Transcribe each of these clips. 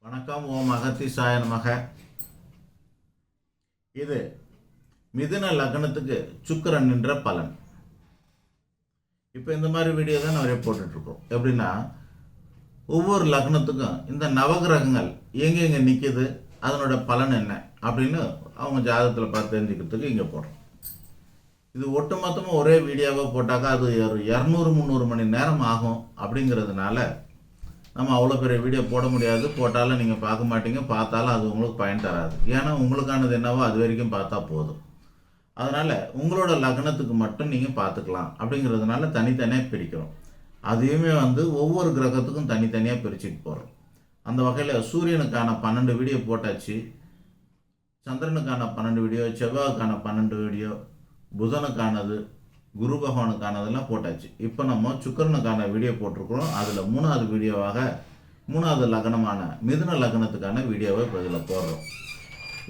வணக்கம். ஓம் அகத்தீசாய நமக. இது மிதுன லக்னத்துக்கு சுக்கிரன் நின்ற பலன். இப்போ இந்த மாதிரி வீடியோ தான் நிறைய போட்டுட்ருக்கோம். எப்படின்னா ஒவ்வொரு லக்னத்துக்கும் இந்த நவகிரகங்கள் எங்கே நிற்கிது, அதனோட பலன் என்ன அப்படின்னு அவங்க ஜாதகத்தில் பார்த்து தெரிஞ்சுக்கிறதுக்கு இங்கே போடுறோம். இது ஒட்டுமொத்தமாக ஒரே வீடியோவாக போட்டாக்கா அது ஒரு 200-300 மணி நேரம் ஆகும். அப்படிங்கிறதுனால நம்ம அவ்வளோ பெரிய வீடியோ போட முடியாது. போட்டாலும் நீங்கள் பார்க்க மாட்டீங்க, பார்த்தாலும் அது உங்களுக்கு பயன் தராது. ஏன்னா உங்களுக்கானது என்னவோ அது வரைக்கும் பார்த்தா போதும். அதனால் உங்களோட லக்னத்துக்கு மட்டும் நீங்கள் பார்த்துக்கலாம். அப்படிங்கிறதுனால தனித்தனியாக பிரிக்கிறோம். அதையுமே ஒவ்வொரு கிரகத்துக்கும் தனித்தனியாக பிரிச்சுட்டு போகிறோம். அந்த வகையில் சூரியனுக்கான 12 வீடியோ போட்டாச்சு, சந்திரனுக்கான 12 வீடியோ, செவ்வாய்க்கான 12 வீடியோ, புதனுக்கானது, குரு பகவானுக்கானதெல்லாம் போட்டாச்சு. இப்போ நம்ம சுக்கிரனுக்கான வீடியோ போட்டிருக்கிறோம். அதில் 3வது வீடியோவாக 3வது லக்னமான மிதுன லக்னத்துக்கான வீடியோவை இப்போ இதில் போடுறோம்.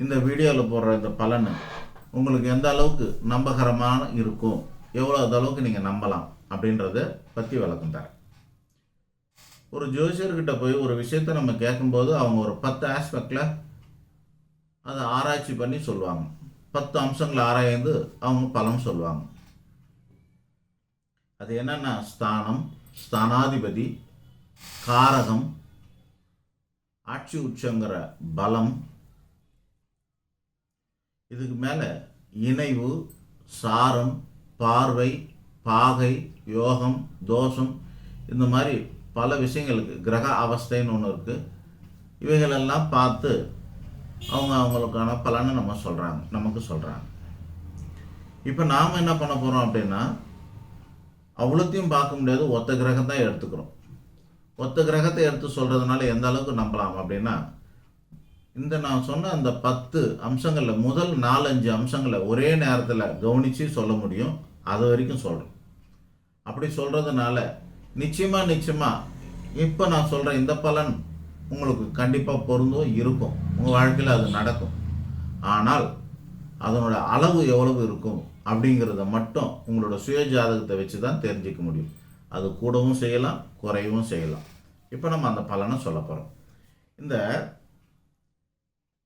இந்த வீடியோவில் போடுற இந்த பலன் உங்களுக்கு எந்த அளவுக்கு நம்பகரமான இருக்கும், எவ்வளோ அளவுக்கு நீங்கள் நம்பலாம் அப்படின்றத பற்றி விளக்கம் தரேன். ஒரு ஜோசியர்கிட்ட போய் ஒரு விஷயத்தை நம்ம கேட்கும்போது அவங்க ஒரு 10 ஆஸ்பெக்டில் அதை ஆராய்ச்சி பண்ணி சொல்லுவாங்க. 10 அம்சங்களை ஆராய்ந்து அவங்க பலன் சொல்லுவாங்க. அது என்னன்னா ஸ்தானம், ஸ்தானாதிபதி, காரகம், ஆட்சி உச்சங்கிற பலம், இதுக்கு மேலே இணைவு, சாரம், பார்வை, பாகை, யோகம், தோஷம், இந்த மாதிரி பல விஷயங்களுக்கு கிரக அவஸ்தைன்னு ஒன்று இருக்குது. இவைகளெல்லாம் பார்த்து அவங்களுக்கான பலனை நமக்கு சொல்கிறாங்க. இப்போ நாம் என்ன பண்ண போகிறோம் அப்படின்னா, அவ்வளோத்தையும் பார்க்க முடியாது, ஒத்த கிரகம் தான் எடுத்துக்கிறோம். ஒத்த கிரகத்தை எடுத்து சொல்கிறதுனால எந்த அளவுக்கு நம்பலாம் அப்படின்னா, இந்த நான் சொன்ன அந்த 10 அம்சங்களில் முதல் 4-5 அம்சங்களை ஒரே நேரத்தில் கவனித்து சொல்ல முடியும். அது வரைக்கும் சொல்கிறோம். அப்படி சொல்கிறதுனால நிச்சயமாக இப்போ நான் சொல்கிற இந்த பலன் உங்களுக்கு கண்டிப்பாக பொருந்தும் இருக்கும். உங்கள் வாழ்க்கையில் அது நடக்கும். ஆனால் அதனோட அளவு எவ்வளவு இருக்கும் அப்படிங்கிறத மட்டும் உங்களோட சுய ஜாதகத்தை வச்சு தான் தெரிஞ்சிக்க முடியும். அது கூடவும் செய்யலாம், குறையவும் செய்யலாம். இப்போ நம்ம அந்த பலனை சொல்ல போகிறோம். இந்த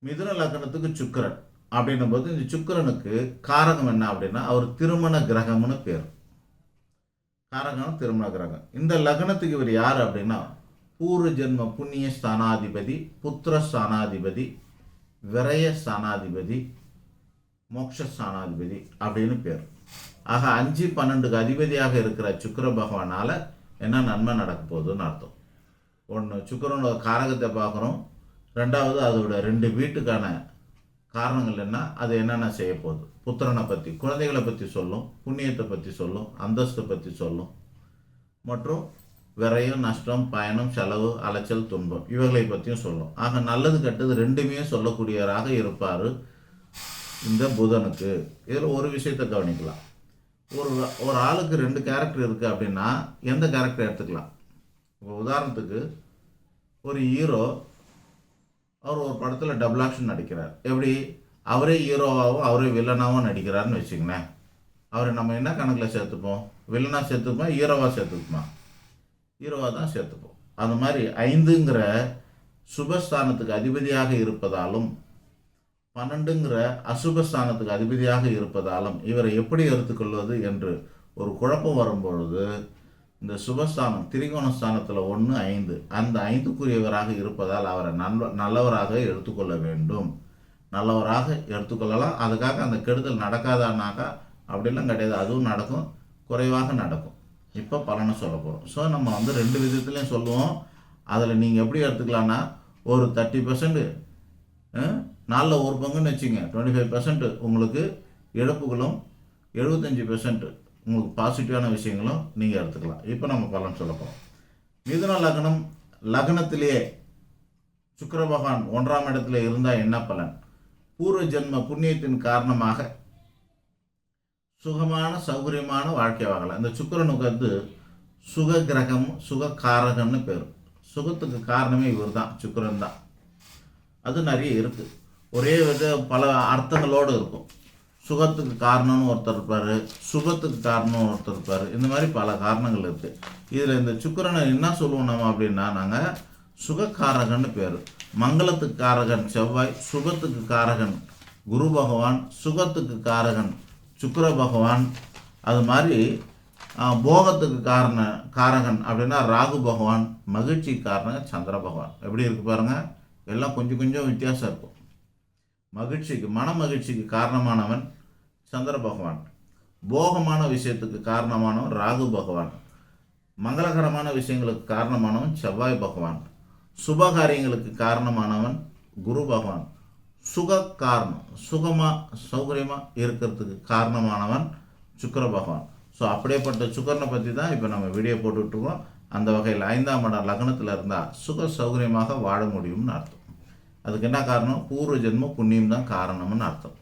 மிதுன லக்னத்துக்கு சுக்கிரன் அப்படின்னும் போது இந்த சுக்கிரனுக்கு காரகம் என்ன அப்படின்னா அவர் திருமண கிரகம்னு பேர். காரகம் திருமண கிரகம். இந்த லக்னத்துக்கு இவர் யார் அப்படின்னா பூர்வ ஜென்ம புண்ணிய ஸ்தானாதிபதி, புத்திர ஸ்தானாதிபதி, விரய ஸ்தானாதிபதி, மோட்சஸ்தானாதிபதி அப்படின்னு பேர். ஆக 5-12க்கு அதிபதியாக இருக்கிற சுக்கிர பகவானால் என்ன நன்மை நடக்க போகுதுன்னு அர்த்தம். ஒன்று, சுக்கிரனோட காரகத்தை பார்க்குறோம். 2வது அதோட 2 வீட்டுக்கான காரணங்கள் என்ன, அது என்னென்ன செய்ய போகுது. புத்திரனை பற்றி, குழந்தைகளை பற்றி சொல்லும், புண்ணியத்தை பற்றி சொல்லும், அந்தஸ்தை பற்றி சொல்லும், மற்றும் விரயம், நஷ்டம், பயணம், செலவு, அலைச்சல், துன்பம் இவைகளை பற்றியும் சொல்லும். ஆக நல்லது கெட்டது 2மே சொல்லக்கூடியவராக இருப்பார் இந்த புதனுக்கு. இதில் ஒரு விஷயத்தை கவனிக்கலாம். ஒரு ஆளுக்கு 2 கேரக்டர் இருக்குது அப்படின்னா எந்த கேரக்டர் எடுத்துக்கலாம். இப்போ உதாரணத்துக்கு ஒரு ஹீரோ அவர் ஒரு படத்தில் டபுள் ஆக்ஷன் நடிக்கிறார். எப்படி அவரே ஹீரோவாகவும் அவரே வில்லனாகவும் நடிக்கிறாருன்னு வச்சுக்கங்களேன். அவரை நம்ம என்ன கணக்கில் சேர்த்துப்போம்? வில்லனாக சேர்த்துப்போம், ஹீரோவாக சேர்த்துப்போமா? ஹீரோவாக தான் சேர்த்துப்போம். அது மாதிரி 5ங்கிற சுபஸ்தானத்துக்கு அதிபதியாக இருப்பதாலும் 12ங்கிற அசுபஸ்தானத்துக்கு அதிபதியாக இருப்பதாலும் இவரை எப்படி எடுத்துக்கொள்வது என்று ஒரு குழப்பம் வரும்பொழுது இந்த சுபஸ்தானம் திரிகோணஸ்தானத்தில் 1, 5 அந்த 5க்குரியவராக இருப்பதால் அவரை நல்லவராக எடுத்துக்கொள்ள வேண்டும். நல்லவராக எடுத்துக்கொள்ளலாம். அதுக்காக அந்த கெடுதல் நடக்காதானாக்கா அப்படிலாம் கிடையாது. அதுவும் நடக்கும், குறைவாக நடக்கும். இப்போ பலனை சொல்ல போகிறோம். ஸோ நம்ம 2 விதத்துலையும் சொல்லுவோம். அதில் நீங்கள் எப்படி எடுத்துக்கலான்னா, ஒரு 30% 4ல் 1 பங்குன்னு வச்சுங்க, 25% உங்களுக்கு இழப்புகளும் 75% உங்களுக்கு பாசிட்டிவான விஷயங்களும் நீங்கள் எடுத்துக்கலாம். இப்போ நம்ம பலன் சொல்ல போகிறோம். மிதுன லக்னம், லக்னத்திலேயே சுக்கிர பகவான் 1ஆம் இடத்துல இருந்தால் என்ன பலன்? பூர்வ ஜென்ம புண்ணியத்தின் காரணமாக சுகமான சௌகரியமான வாழ்க்கை வாங்கலாம். இந்த சுக்கிரனுக்கு சுக கிரகம், சுக காரகம்னு பேர். சுகத்துக்கு காரணமே இவர் தான், சுக்கிரன் தான். அது நிறைய இருக்குது. ஒரே பல அர்த்தங்களோடு இருக்கும். சுகத்துக்கு காரணம்னு ஒருத்தர் இருப்பார், சுகத்துக்கு காரணம்னு ஒருத்தர் இருப்பார். இந்த மாதிரி பல காரணங்கள் இருக்குது. இதில் இந்த சுக்கிரனை என்ன சொல்லுவோம் நம்ம அப்படின்னா, நாங்கள் சுகக்காரகன்னு பேர். மங்களத்துக்கு காரகன் செவ்வாய், சுகத்துக்கு காரகன் குரு பகவான், சுகத்துக்கு காரகன் சுக்கிர பகவான். அது மாதிரி போகத்துக்கு காரகன் அப்படின்னா ராகு பகவான், மகிழ்ச்சி காரணம் சந்திர பகவான். எப்படி இருக்கு பாருங்க, எல்லாம் கொஞ்சம் கொஞ்சம் வித்தியாசம் இருக்கும். மகிழ்ச்சிக்கு மன மகிழ்ச்சிக்கு காரணமானவன் சந்திர பகவான், போகமான விஷயத்துக்கு காரணமானவன் ராகு பகவான், மங்களகரமான விஷயங்களுக்கு காரணமானவன் செவ்வாய் பகவான், சுபகாரியங்களுக்கு காரணமானவன் குரு பகவான், சுக காரணம் சுகமாக சௌகரியமாக இருக்கிறதுக்கு காரணமானவன் சுக்கிர பகவான். ஸோ அப்படியேப்பட்ட சுக்கரனை பற்றி தான் இப்போ நம்ம வீடியோ போட்டுட்ருக்கோம். அந்த வகையில் 5ஆம் இடம் லக்னத்தில் இருந்தால் சுக சௌகரியமாக வாழ முடியும்னு அர்த்தம். அதுக்கு என்ன காரணம்? பூர்வ ஜென்ம புண்ணியம் தான் காரணம்னு அர்த்தம்.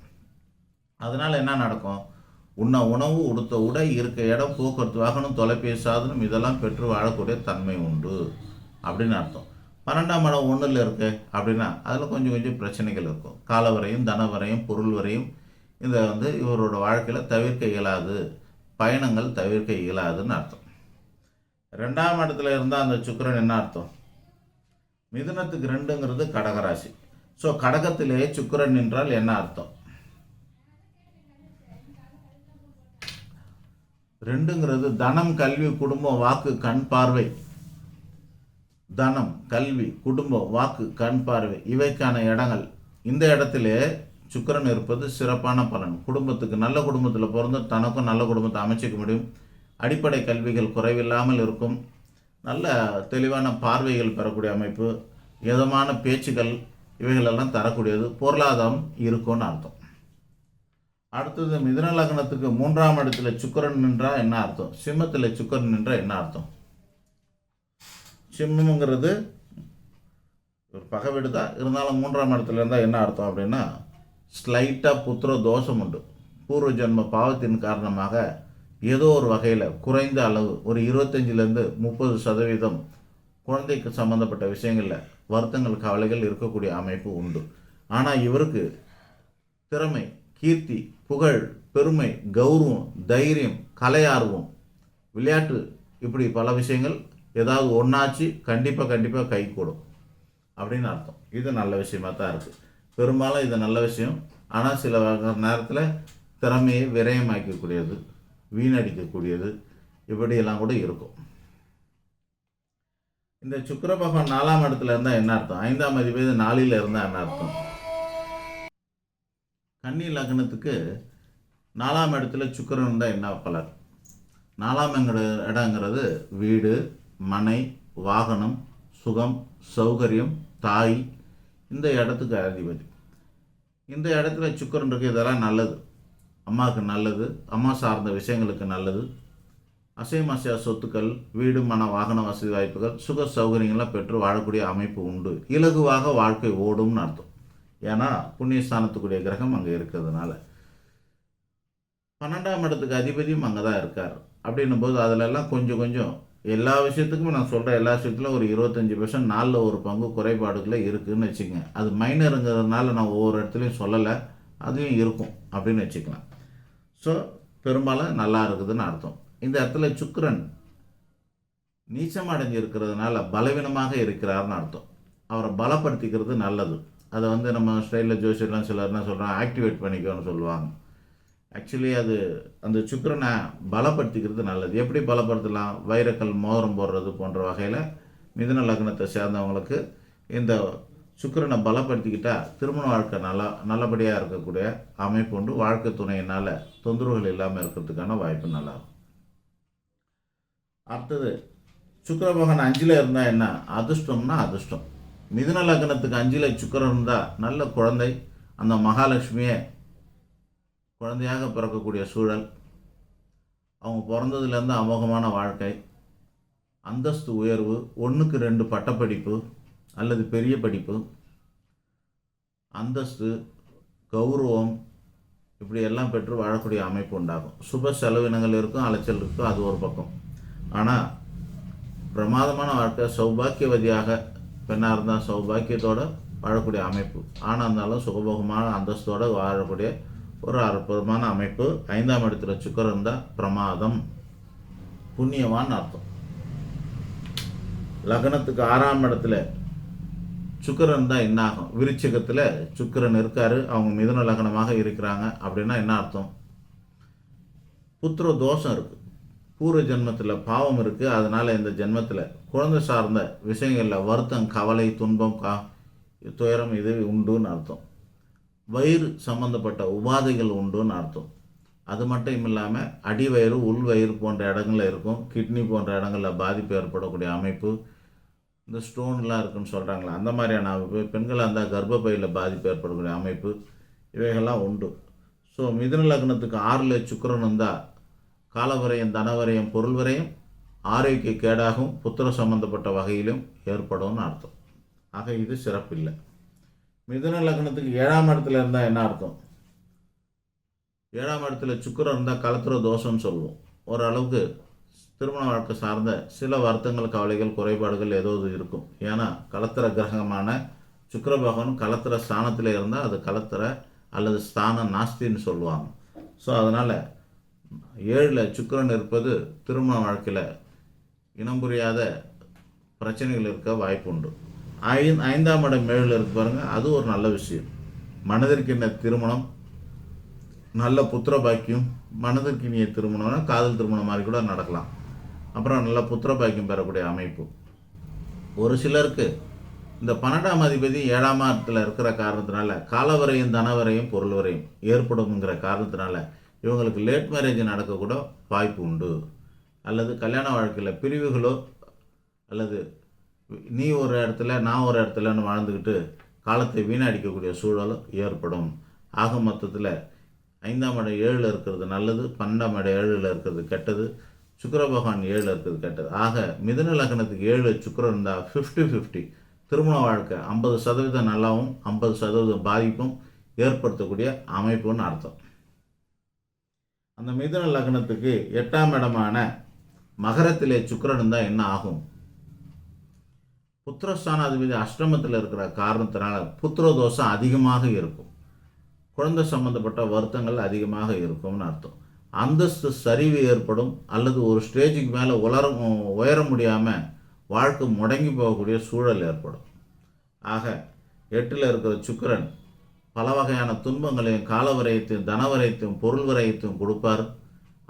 அதனால் என்ன நடக்கும்? உண்ண உணவு, உடுத்த உடை, இருக்க இடம், போக்குவரத்து வாகனம், தொலைபேசி சாதனம் இதெல்லாம் பெற்று வாழக்கூடிய தன்மை உண்டு அப்படின்னு அர்த்தம். 12ஆம் இடம் 1ல் இருக்கு அப்படின்னா அதில் கொஞ்சம் கொஞ்சம் பிரச்சனைகள் இருக்கும். கால வரையும், தன வரையும், பொருள் வரையும் இந்த இவரோட வாழ்க்கையில் தவிர்க்க இயலாது, பயணங்கள் தவிர்க்க இயலாதுன்னு அர்த்தம். 2ஆம் இடத்துல இருந்தால் அந்த சுக்கிரன் என்ன அர்த்தம்? மிதுனத்துக்கு 2ங்கிறது கடகராசி. ஸோ கடகத்திலேயே சுக்கிரன் என்றால் என்ன அர்த்தம்? 2ங்கிறது தனம், கல்வி, குடும்பம், வாக்கு, கண் பார்வை. தனம், கல்வி, குடும்பம், வாக்கு, கண் பார்வை இவைக்கான இடங்கள். இந்த இடத்திலே சுக்கிரன் இருப்பது சிறப்பான பலன். குடும்பத்துக்கு நல்ல குடும்பத்தில் பிறந்து தனக்கும் நல்ல குடும்பத்தை அமைச்சிக்க முடியும். அடிப்படை கல்விகள் குறைவில்லாமல் இருக்கும். நல்ல தெளிவான பார்வைகள் பெறக்கூடிய அமைப்பு, இதமான பேச்சுக்கள் இவைகளெல்லாம் தரக்கூடியது. பொருளாதாரம் இருக்கும்னு அர்த்தம். அடுத்தது மிதுன லக்னத்துக்கு 3ஆம் இடத்துல சுக்கிரன் நின்றால் என்ன அர்த்தம்? சிம்மத்தில் சுக்கிரன் நின்றால் என்ன அர்த்தம்? சிம்மங்கிறது ஒரு பகை வீடு தான், இருந்தாலும் 3ஆம் இடத்துல இருந்தால் என்ன அர்த்தம் அப்படின்னா ஸ்லைட்டாக புத்திர தோஷம் உண்டு. பூர்வ ஜென்ம பாவத்தின் காரணமாக ஏதோ ஒரு வகையில் குறைந்த அளவு ஒரு 25லேருந்து 30% குழந்தைக்கு சம்மந்தப்பட்ட விஷயங்களில் வருத்தங்கள், கவலைகள் இருக்கக்கூடிய அமைப்பு உண்டு. ஆனால் இவருக்கு திறமை, கீர்த்தி, புகழ், பெருமை, கௌரவம், தைரியம், கலை ஆர்வம், விளையாட்டு இப்படி பல விஷயங்கள் ஏதாவது ஒன்றாச்சு கண்டிப்பாக கை கூடும் அப்படின்னு அர்த்தம். இது நல்ல விஷயமாக தான் இருக்குது. பெரும்பாலும் இது நல்ல விஷயம். ஆனால் சில நேரத்தில் திறமையை விரயமாக்கக்கூடியது, வீணடிக்கக்கூடியது இப்படியெல்லாம் கூட இருக்கும். இந்த சுக்கிர பகவான் 4ஆம் இடத்துல இருந்தால் என்ன அர்த்தம்? 5ஆம் அதிபதி 4ல் இருந்தால் என்ன அர்த்தம்? கன்னி லக்னத்துக்கு 4ஆம் இடத்துல சுக்கிரன் இருந்தால் என்ன பலர்? 4ஆம் இடங்கிறது வீடு, மனை, வாகனம், சுகம், சௌகரியம், தாய், இந்த இடத்துக்கு அதிபதி. இந்த இடத்துல சுக்கிரன் இருக்குது. இதெல்லாம் நல்லது, அம்மாவுக்கு நல்லது, அம்மா சார்ந்த விஷயங்களுக்கு நல்லது. அசையா சொத்துக்கள், வீடு, மன, வாகன வசதி வாய்ப்புகள், சுக சௌகரியங்கள்லாம் பெற்று வாழக்கூடிய அமைப்பு உண்டு. இலகுவாக வாழ்க்கை ஓடும்னு அர்த்தம். ஏன்னா புண்ணியஸ்தானத்துக்குரிய கிரகம் அங்கே இருக்கிறதுனால. 12ஆம் இடத்துக்கு அதிபதியும் அங்கே தான் இருக்கார். அப்படின்னும் போது அதிலெல்லாம் கொஞ்சம் எல்லா விஷயத்துக்குமே நான் சொல்கிற எல்லா விஷயத்துலையும் ஒரு 25% 4ல் ஒரு பங்கு குறைபாடுகளே இருக்குதுன்னு வச்சுக்கோங்க. அது மைனருங்கிறதுனால நான் ஒவ்வொரு இடத்துலையும் சொல்லலை, அதுவும் இருக்கும் அப்படின்னு வச்சுக்கலாம். ஸோ பெரும்பாலும் நல்லா இருக்குதுன்னு அர்த்தம். இந்த இடத்துல சுக்கிரன் நீச்சம் அடைஞ்சு இருக்கிறதுனால பலவீனமாக இருக்கிறார்னு அர்த்தம். அவரை பலப்படுத்திக்கிறது நல்லது. அதை நம்ம ஸ்டைலில் ஜோசியெல்லாம் சிலர்னா சொல்கிறாங்க ஆக்டிவேட் பண்ணிக்கோன்னு சொல்லுவாங்க. ஆக்சுவலி அது அந்த சுக்கிரனை பலப்படுத்திக்கிறது நல்லது. எப்படி பலப்படுத்தலாம்? வைரக்கல், மோதிரம் போடுறது போன்ற வகையில் மிதுன லக்னத்தை சேர்ந்தவங்களுக்கு இந்த சுக்கிரனை பலப்படுத்திக்கிட்டால் திருமண வாழ்க்கை நல்லபடியாக இருக்கக்கூடிய அமைப்பு உண்டு. வாழ்க்கை துணையினால் தொந்தரவுகள் இல்லாமல் இருக்கிறதுக்கான வாய்ப்பு நல்லா இருக்கும். அடுத்தது சுக்கிர பகவான் 5ல் இருந்தால் என்ன அதிர்ஷ்டம்னா அதிர்ஷ்டம். மிதுன லக்னத்துக்கு 5ல் சுக்கிரன் இருந்தால் நல்ல குழந்தை, அந்த மகாலட்சுமியை குழந்தையாக பிறக்கக்கூடிய சூழல், அவங்க பிறந்ததுலேருந்து அமோகமான வாழ்க்கை, அந்தஸ்து உயர்வு, 1க்கு 2 பட்டப்படிப்பு அல்லது பெரிய படிப்பு, அந்தஸ்து, கௌரவம் இப்படி எல்லாம் பெற்று வாழக்கூடிய அமைப்பு உண்டாகும். சுப செலவினங்கள் இருக்கும், அலைச்சல் இருக்கும், அது ஒரு பக்கம். ஆனால் பிரமாதமான வாழ்க்கை, சௌபாக்கியவதியாக பெண்ணாக இருந்தால் சௌபாக்கியத்தோடு வாழக்கூடிய அமைப்பு, ஆணாக இருந்தாலும் சுகபோகமான அந்தஸ்தோடு வாழக்கூடிய ஒரு அற்புதமான அமைப்பு. 5ஆம் இடத்துல சுக்கிரன் இருந்தால் பிரமாதம், புண்ணியவான் அர்த்தம். லக்னத்துக்கு 6ஆம் இடத்துல சுக்கிரன் தான் என்ன ஆகும்? விருச்சிகத்தில் சுக்கிரன் இருக்காரு, அவங்க மிதுன லக்னமாக இருக்கிறாங்க அப்படின்னா என்ன அர்த்தம்? புத்திர தோஷம் இருக்குது, பூர்வ ஜென்மத்தில் பாவம் இருக்குது. அதனால் இந்த ஜென்மத்தில் குழந்தை சார்ந்த விஷயங்களில் வருத்தம், கவலை, துன்பம், துயரம் இது உண்டுன்னு அர்த்தம். வயிறு சம்பந்தப்பட்ட உபாதைகள் உண்டுன்னு அர்த்தம். அது மட்டும் இல்லாமல் அடிவயிறு, உள்வயிறு போன்ற இடங்களில் இருக்கும், கிட்னி போன்ற இடங்களில் பாதிப்பு ஏற்படக்கூடிய அமைப்பு, இந்த ஸ்டோன்லாம் இருக்குன்னு சொல்கிறாங்களே அந்த மாதிரியான அமைப்பு, பெண்களாக இருந்தால் கர்ப்பப்பையில் பாதிப்பு ஏற்படக்கூடிய அமைப்பு, இவைகள்லாம் உண்டு. ஸோ மிதுன லக்னத்துக்கு 6ல் சுக்கிரன் இருந்தால் காலவரையும், தனவரையும், பொருள் வரையும், ஆரோக்கிய கேடாகவும் புத்திர சம்பந்தப்பட்ட வகையிலும் ஏற்படும்னு அர்த்தம். ஆக இது சிறப்பில்லை. மிதுன லக்னத்துக்கு 7ஆம் இடத்துல இருந்தால் என்ன அர்த்தம்? 7ஆம் இடத்துல சுக்கிரன் இருந்தால் கலத்திர தோஷம்னு சொல்லுவோம். ஓரளவுக்கு திருமண வாழ்க்கை சார்ந்த சில வருத்தங்கள், கவலைகள், குறைபாடுகள் ஏதோ இருக்கும். ஏன்னா கலத்திர கிரகமான சுக்கிர பகவான் கலத்திர ஸ்தானத்தில் இருந்தால் அது கலத்திர அல்லது ஸ்தான நாஸ்தின்னு சொல்லுவாங்க. ஸோ அதனால் 7ல் சுக்கிரன் இருப்பது திருமண வாழ்க்கையில் இனம் புரியாத பிரச்சனைகள் இருக்க வாய்ப்பு உண்டு. 5ஆம் இடம் 7ல் இருக்கு பாருங்கள், அது ஒரு நல்ல விஷயம். மனதிற்கின திருமணம், நல்ல புத்திர பாக்கியம், மனதிற்கினிய திருமணம்னா காதல் திருமணம் மாதிரி கூட நடக்கலாம். அப்புறம் நல்ல புத்திர பாக்கியம் பெறக்கூடிய அமைப்பு. ஒரு சிலருக்கு இந்த 12ஆம் அதிபதி 7ஆம் இடத்துல இருக்கிற காரணத்தினால காலவரையும், தனவரையும், பொருள் வரையும் ஏற்படும்ங்கிற காரணத்தினால இவங்களுக்கு லேட் மேரேஜ் நடக்கக்கூட வாய்ப்பு உண்டு. அல்லது கல்யாண வாழ்க்கையில் பிரிவுகளோ, அல்லது நீ ஒரு இடத்துல நான் ஒரு இடத்துலன்னு வாழ்ந்துக்கிட்டு காலத்தை வீணடிக்கக்கூடிய சூழலும் ஏற்படும். ஆக மொத்தத்தில் 5ஆம் இடம் 7ல் இருக்கிறது நல்லது, 12ஆம் இடம் 7ல் இருக்கிறது கெட்டது, சுக்கிர பகவான் 7ல் இருக்கிறது கெட்டது. ஆக மிதுன லக்னத்துக்கு 7 சுக்கிரன் இருந்தால் 50-50 திருமண வாழ்க்கை 50% நல்லாவும் 50% பாதிப்பும் ஏற்படுத்தக்கூடிய அமைப்புன்னு அர்த்தம். அந்த மிதுன லக்னத்துக்கு 8ஆம் இடமான மகரத்திலே சுக்கிரன் இருந்தால் என்ன ஆகும்? புத்திரஸ்தானாதிபதி அஷ்டமத்தில் இருக்கிற காரணத்தினால புத்திர தோஷம் அதிகமாக இருக்கும், குழந்தை சம்பந்தப்பட்ட வருத்தங்கள் அதிகமாக இருக்கும்னு அர்த்தம். அந்தஸ்து சரிவு ஏற்படும், அல்லது ஒரு ஸ்டேஜுக்கு மேலே உயர முடியாமல் வாழ்க்கை முடங்கி போகக்கூடிய சூழல் ஏற்படும். ஆக 8ல் இருக்கிற சுக்கிரன் பல வகையான துன்பங்களையும், காலவரையத்தையும், தனவரையத்தையும், பொருள் வரையத்தையும் கொடுப்பார்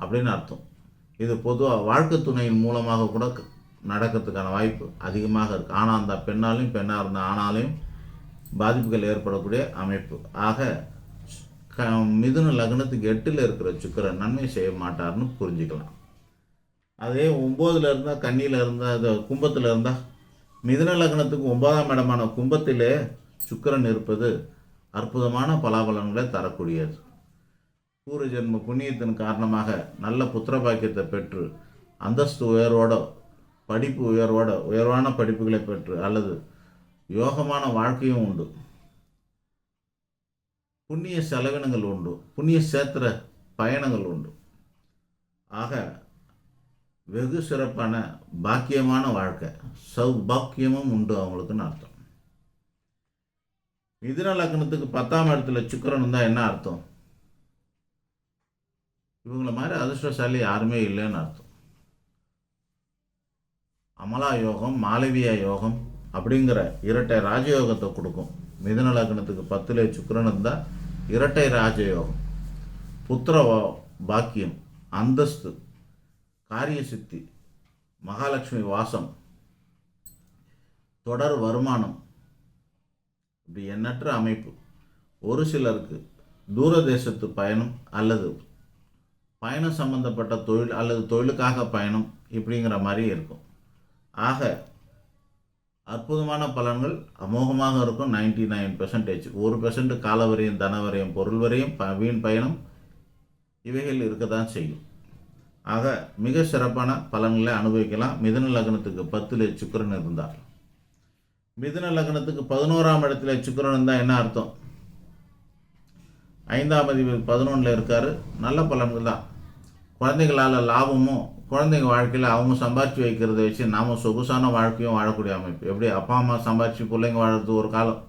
அப்படின்னு அர்த்தம். இது பொதுவாக வாழ்க்கை துணையின் மூலமாக கூட நடக்கிறதுக்கான வாய்ப்பு அதிகமாக இருக்குது. ஆணாக இருந்தால் பெண்ணாலையும், பெண்ணாக இருந்தால் ஆணாலையும் பாதிப்புகள் ஏற்படக்கூடிய அமைப்பு. ஆக மிதுன லக்னத்துக்கு 8ல் இருக்கிற சுக்கிரன் நன்மை செய்ய மாட்டார்னு புரிஞ்சுக்கலாம். அதே 9ல் இருந்தால், கன்னியில் இருந்தால், அது கும்பத்தில் இருந்தால், மிதுன லக்னத்துக்கு 9ஆம் இடமான கும்பத்திலே சுக்கிரன் இருப்பது அற்புதமான பலாபலன்களை தரக்கூடியது. பூர்வ ஜென்ம புண்ணியத்தின் காரணமாக நல்ல புத்திர பாக்கியத்தை பெற்று, அந்தஸ்து உயர்வோட, படிப்பு உயர்வோட, உயர்வான படிப்புகளை பெற்று, அல்லது யோகமான வாழ்க்கையும் உண்டு, புண்ணிய செலவினங்கள் உண்டு, புண்ணிய சேத்திர பயணங்கள் உண்டு. ஆக வெகு சிறப்பான பாக்கியமான வாழ்க்கை, சௌபாக்கியமும் உண்டு அவங்களுக்குன்னு அர்த்தம். மிதுன லக்னத்துக்கு 10ஆம் இடத்துல சுக்கிரன் இருந்தால் என்ன அர்த்தம்? இவங்கள மாதிரி அதிர்ஷ்டசாலி யாருமே இல்லைன்னு அர்த்தம். அமலா யோகம், மாளவியா யோகம் அப்படிங்கிற இரட்டை ராஜயோகத்தை கொடுக்கும். மிதுன லக்னத்துக்கு 10ல் சுக்கிரன் இருந்தால் இரட்டை ராஜயோகம், புத்திர பாக்கியம், அந்தஸ்து, காரிய சித்தி, மகாலட்சுமி வாசம், தொடர் வருமானம், இப்படி எண்ணற்ற அமைப்பு. ஒரு சிலருக்கு தூரதேசத்து பயணம் அல்லது பயணம் சம்பந்தப்பட்ட தொழில் அல்லது தொழிலுக்காக பயணம் இப்படிங்கிற மாதிரி இருக்கும். ஆக அற்புதமான பலன்கள் அமோகமாக இருக்கும். 99%. 1% காலவரையும், தனவரையும், பொருள் வரையும், வீண் பயணம் இவைகள் இருக்க தான் செய்யும். ஆக மிக சிறப்பான பலன்களை அனுபவிக்கலாம் மிதுன லக்னத்துக்கு 10ல் சுக்கிரன் இருந்தார். மிதுன லக்னத்துக்கு 11ஆம் இடத்துல சுக்கிரன் இருந்தால் என்ன அர்த்தம்? 5ஆம் அதிபதி 11ல் இருக்கார். நல்ல பலன்கள் தான். குழந்தைகளால் லாபமும், குழந்தைங்க வாழ்க்கையில் அவங்க சம்பாரித்து வைக்கிறத வச்சு நாம் சொகுசான வாழ்க்கையும் வாழக்கூடிய அமைப்பு. எப்படி அப்பா அம்மா சம்பாரித்து பிள்ளைங்க வாழறது ஒரு காலம்.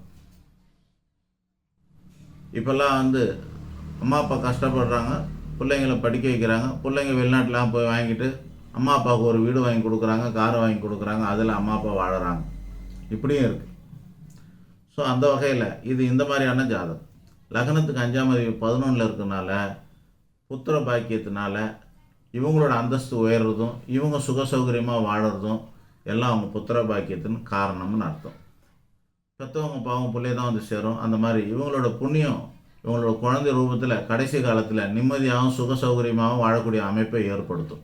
இப்போல்லாம் அம்மா அப்பா கஷ்டப்படுறாங்க, பிள்ளைங்களை படிக்க வைக்கிறாங்க, பிள்ளைங்க வெளிநாட்டிலாம் போய் வாங்கிட்டு அம்மா அப்பாவுக்கு ஒரு வீடு வாங்கி கொடுக்குறாங்க, காரை வாங்கி கொடுக்குறாங்க, அதில் அம்மா அப்பா வாழறாங்க. இப்படியும் இருக்குது. ஸோ அந்த வகையில் இது இந்த மாதிரியான ஜாதகம். லக்னத்துக்கு 5ஆம் அதிபதி 11ல் இருக்கனால புத்திர பாக்கியத்தினால இவங்களோட அந்தஸ்து உயர்றதும் இவங்க சுக சௌகரியமாக வாழறதும் எல்லாம் அவங்க புத்திர பாக்கியத்தின் காரணம்னு அர்த்தம். பெற்றவங்க பாவம் பிள்ளைய தான் வந்து சேரும். அந்த மாதிரி இவங்களோட புண்ணியம் இவங்களோட குழந்தை ரூபத்தில் கடைசி காலத்தில் நிம்மதியாகவும் சுக சௌகரியமாகவும் வாழக்கூடிய அமைப்பை ஏற்படுத்தும்.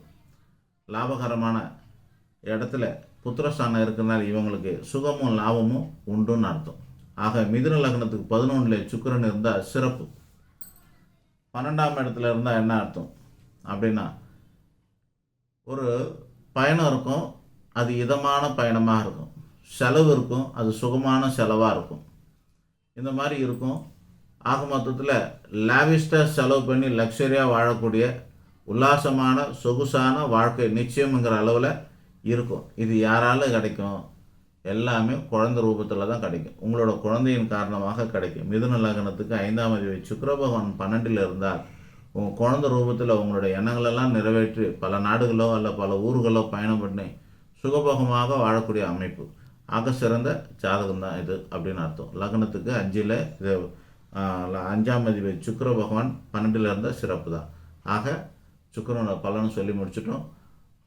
லாபகரமான இடத்துல புத்திரஸ்தானம் இருக்கிறனால இவங்களுக்கு சுகமும் லாபமும் உண்டுன்னு அர்த்தம். ஆக மிதுன லக்னத்துக்கு 11ல் சுக்கிரன் இருந்தால் சிறப்பு. 12ஆம் இடத்துல இருந்தால் என்ன அர்த்தம் அப்படின்னா, ஒரு பயணம் இருக்கும், அது இதமான பயணமாக இருக்கும். செலவு இருக்கும், அது சுகமான செலவாக இருக்கும். இந்த மாதிரி இருக்கும். ஆக மொத்தத்தில் லாவிஸ்டாக செலவு பண்ணி லக்ஸரியாக வாழக்கூடிய உல்லாசமான சொகுசான வாழ்க்கை நிச்சயம்ங்கிற அளவில் இருக்கும். இது யாரால கிடைக்கும்? எல்லாமே குழந்தை ரூபத்தில் தான் கிடைக்கும். உங்களோட குழந்தையின் காரணமாக கிடைக்கும். மிதுன லக்னத்துக்கு 5ஆம் அதிபதி சுக்கிர பகவான் 12ல் இருந்தால் உங்கள் குழந்தை ரூபத்தில் உங்களுடைய எண்ணங்களெல்லாம் நிறைவேற்றி பல நாடுகளோ அல்ல பல ஊர்களோ பயணம் பண்ணி சுகபோகமாக வாழக்கூடிய அமைப்பு. ஆக சிறந்த ஜாதகம் தான் இது அப்படின்னு அர்த்தம். லக்னத்துக்கு 5ல் இது 5ஆம் அதிபதி சுக்கிர பகவான் 12ல் இருந்தால் சிறப்பு தான். ஆக சுக்கிரனோட பலனை சொல்லி முடிச்சிட்டோம்.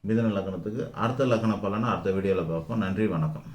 மிதுன லக்னத்துக்கு அடுத்த லக்ன பலனை அடுத்த வீடியோவில் பார்ப்போம். நன்றி, வணக்கம்.